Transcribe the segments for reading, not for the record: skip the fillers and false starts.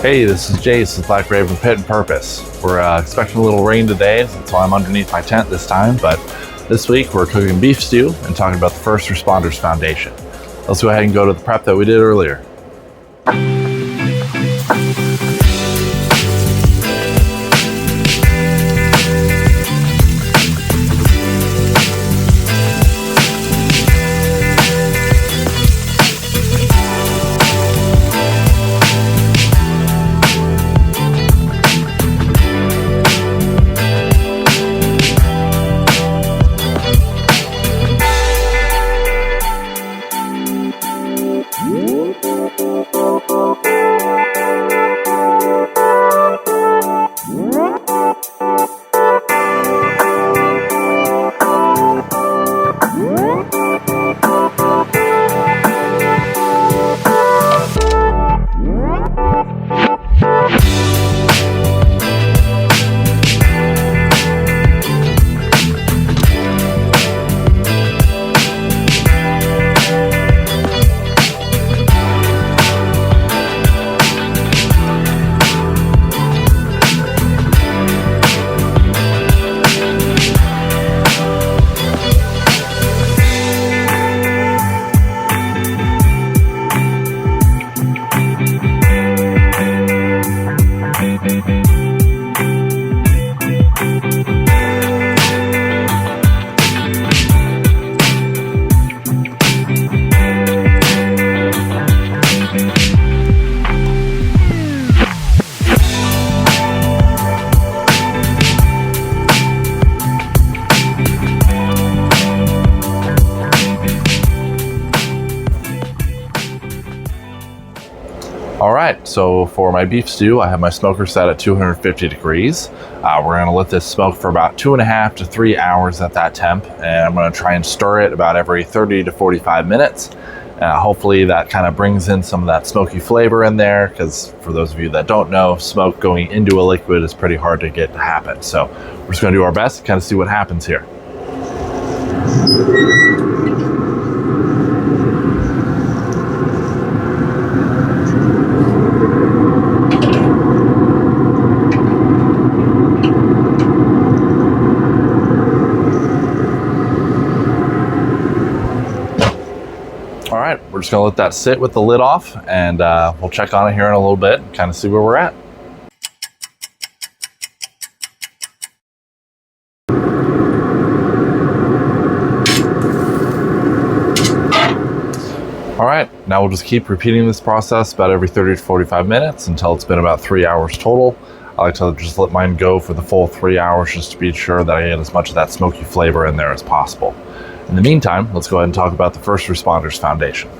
Hey, this is Jace with Black Raven Pit and Purpose. We're expecting a little rain today, so I'm underneath my tent this time, but this week we're cooking beef stew and talking about the First Responders Foundation. Let's go ahead and go to the prep that we did earlier. Alright, so for my beef stew, I have my smoker set at 250 degrees. We're going to let this smoke for about 2.5 to 3 hours at that temp, and I'm going to try and stir it about every 30 to 45 minutes. Hopefully that kind of brings in some of that smoky flavor in there, because for those of you that don't know, smoke going into a liquid is pretty hard to get to happen. So we're just going to do our best to kind of see what happens here. All right, we're just gonna let that sit with the lid off, and we'll check on it here in a little bit and kind of see where we're at. All right, now we'll just keep repeating this process about every 30 to 45 minutes until it's been about 3 hours total. I like to just let mine go for the full 3 hours just to be sure that I get as much of that smoky flavor in there as possible. In the meantime, let's go ahead and talk about the First Responders Foundation.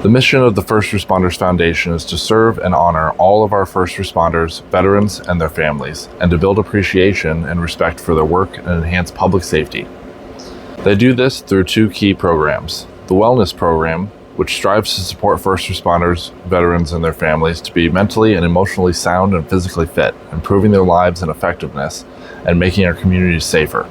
The mission of the First Responders Foundation is to serve and honor all of our first responders, veterans, and their families, and to build appreciation and respect for their work and enhance public safety. They do this through two key programs. The Wellness Program, which strives to support first responders, veterans, and their families to be mentally and emotionally sound and physically fit, improving their lives and effectiveness, and making our communities safer.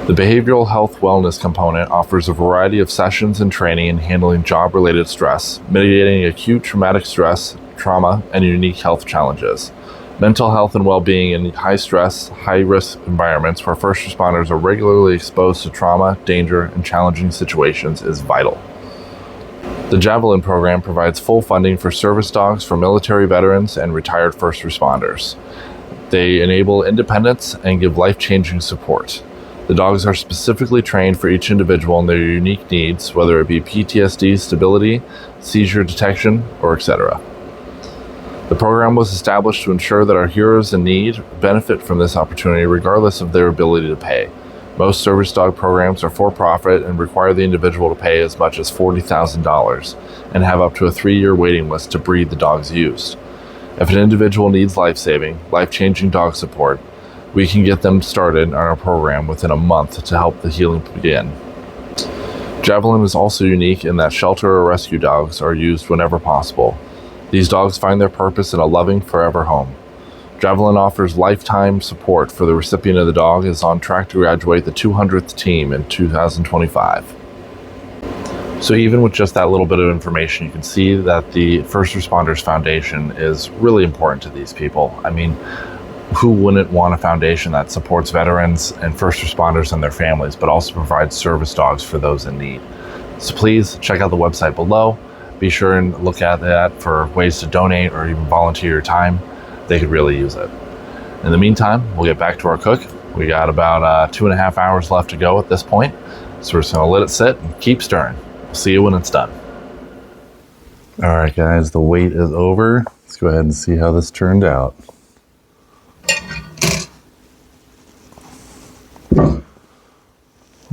The Behavioral Health Wellness component offers a variety of sessions and training in handling job-related stress, mitigating acute traumatic stress, trauma, and unique health challenges. Mental health and well-being in high-stress, high-risk environments where first responders are regularly exposed to trauma, danger, and challenging situations is vital. The Javelin program provides full funding for service dogs for military veterans and retired first responders. They enable independence and give life-changing support. The dogs are specifically trained for each individual and their unique needs, whether it be PTSD, stability, seizure detection, or etc. The program was established to ensure that our heroes in need benefit from this opportunity regardless of their ability to pay. Most service dog programs are for-profit and require the individual to pay as much as $40,000 and have up to a 3-year waiting list to breed the dogs used. If an individual needs life-saving, life-changing dog support, we can get them started on our program within a month to help the healing begin. Javelin is also unique in that shelter or rescue dogs are used whenever possible. These dogs find their purpose in a loving, forever home. Javelin offers lifetime support for the recipient of the dog and is on track to graduate the 200th team in 2025. So even with just that little bit of information, you can see that the First Responders Foundation is really important to these people. I mean, who wouldn't want a foundation that supports veterans and first responders and their families, but also provides service dogs for those in need? So please check out the website below. Be sure and look at that for ways to donate or even volunteer your time. They could really use it. In the meantime, we'll get back to our cook. We got about 2.5 hours left to go at this point. So we're just gonna let it sit and keep stirring. We'll see you when it's done. All right, guys, the wait is over. Let's go ahead and see how this turned out.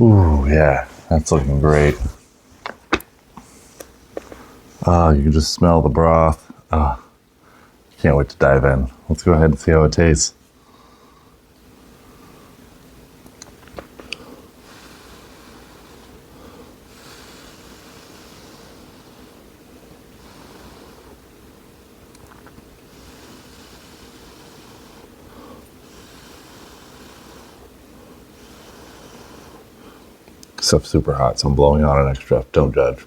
Ooh, yeah, that's looking great. You can just smell the broth. Can't wait to dive in. Let's go ahead and see how it tastes. Stuff's super hot, so I'm blowing on an extra. Don't judge.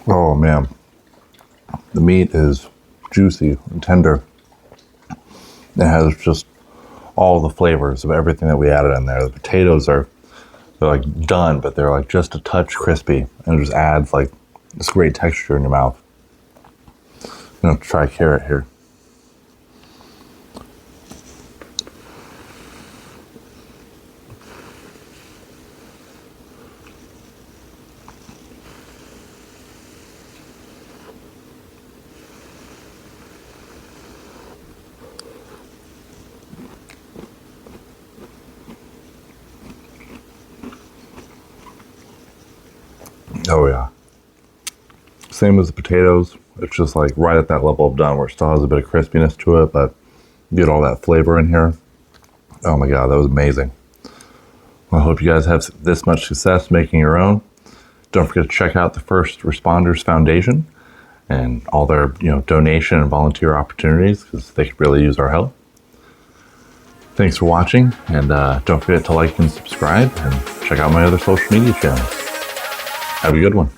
Oh man, the meat is juicy and tender. It has just all the flavors of everything that we added in there. The potatoes they're like done, but they're like just a touch crispy, and it just adds like this great texture in your mouth. I'm gonna try carrot here. Oh yeah. Same as the potatoes. It's just like right at that level of done where it still has a bit of crispiness to it, but you get all that flavor in here. Oh my God, that was amazing. Well, I hope you guys have this much success making your own. Don't forget to check out the First Responders Foundation and all their donation and volunteer opportunities, because they could really use our help. Thanks for watching, and don't forget to like and subscribe, and check out my other social media channels. Have a good one.